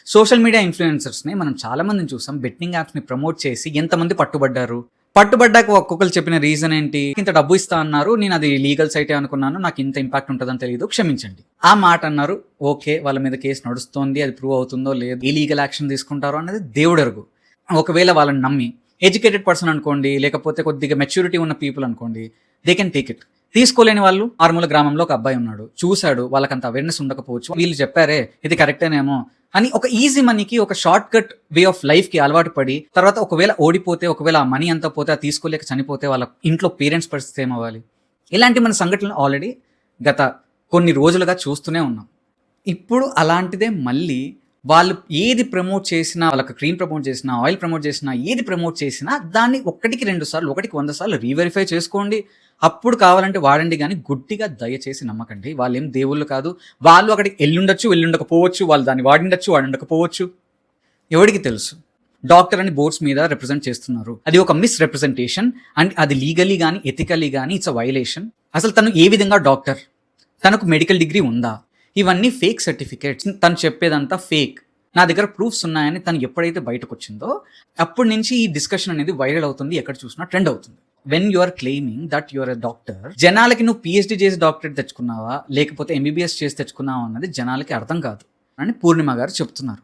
Social media ఇన్‌ఫ్లుయెన్సర్స్‌ని మనం చాలా మందిని చూసాం. బెట్టింగ్ యాప్స్‌ని ప్రమోట్ చేసి ఎంతమంది పట్టుబడ్డారు. పట్టుబడ్డాక ఒక్కొక్కళ్ళు చెప్పిన రీజన్ ఏంటి? ఇంత డబ్బు ఇస్తా అన్నారు. నేను అది లీగల్ సైటే అనుకున్నాను. నాకు ఇంత ఇంపాక్ట్ ఉంటదని తెలీదు. క్షమించండి. ఆ మాట అన్నారు. ఓకే. వాళ్ళ మీద కేస్ నడుస్తోంది. అది ప్రూవ్ అవుతుందో లేదో, ఏ లీగల్ యాక్షన్ తీసుకుంటారో అన్నది దేవుడెరుగు. ఒకవేళ వాళ్ళని నమ్మి ఎడ్యుకేటెడ్ పర్సన్ అనుకోండి, లేకపోతే కొద్దిగా మెచ్యూరిటీ ఉన్న పీపుల్ అనుకోండి, దే కెన్ టేక్ ఇట్. తీసుకోలేని వాళ్ళు మారుమూల గ్రామంలో ఒక అబ్బాయి ఉన్నాడు. చూసాడు. వాళ్ళకంత అవేర్‌నెస్ ఉండకపోవచ్చు. వీళ్ళు చెప్పారే ఇది కరెక్టేనేమో అని ఒక ఈజీ మనీకి, ఒక షార్ట్ కట్ వే ఆఫ్ లైఫ్‌కి అలవాటు పడి, తర్వాత ఒకవేళ ఓడిపోతే, ఒకవేళ ఆ మనీ అంతా పోతే, అది తీసుకోలేక చనిపోతే వాళ్ళ ఇంట్లో పేరెంట్స్ పరిస్థితి ఏమవ్వాలి? ఇలాంటి మన సంఘటనలు ఆల్రెడీ గత కొన్ని రోజులుగా చూస్తూనే ఉన్నాం. ఇప్పుడు అలాంటిదే మళ్ళీ వాళ్ళు ఏది ప్రమోట్ చేసినా, వాళ్ళకి క్రీమ్ ప్రమోట్ చేసినా, ఆయిల్ ప్రమోట్ చేసినా, ఏది ప్రమోట్ చేసినా దాన్ని ఒకటికి 2 సార్లు, ఒకటికి 100 సార్లు రీవెరిఫై చేసుకోండి. అప్పుడు కావాలంటే వాడండి గానీ గుడ్డిగా దయచేసి నమ్మకండి. వాళ్ళేం దేవుళ్ళు కాదు. వాళ్ళు అక్కడికి ఎళ్ళుండొచ్చు, వెళ్ళుండకపోవచ్చు. వాళ్ళు దాన్ని వాడిండొచ్చు, వాడుండకపోవచ్చు. ఎవడికి తెలుసు? డాక్టర్ అని బోర్డ్స్ మీద రిప్రజెంట్ చేస్తున్నారు. అది ఒక మిస్ రిప్రజెంటేషన్ అండ్ అది లీగల్లీ గానీ, ఎథికల్లీ గానీ ఇట్స్ అ వయలేషన్. అసలు తను ఏ విధంగా డాక్టర్? తనకు మెడికల్ డిగ్రీ ఉందా? ఇవన్నీ ఫేక్ సర్టిఫికేట్స్. తను చెప్పేదంతా ఫేక్. నా దగ్గర ప్రూఫ్స్ ఉన్నాయని తను ఎప్పుడైతే బయటకొచ్చిందో అప్పటి నుంచి ఈ డిస్కషన్ అనేది వైరల్ అవుతుంది. ఎక్కడ చూసినా ట్రెండ్ అవుతుంది. When you are claiming that you are a doctor, జనాలకి నువ్వు పీహెచ్డీ చేసి డాక్టరేట్ తెచ్చుకున్నావా, లేకపోతే ఎంబీబీఎస్ చేసి తెచ్చుకున్నావా అన్నది జనాలకి అర్థం కాదు అని పూర్ణిమ గారు చెప్తున్నారు.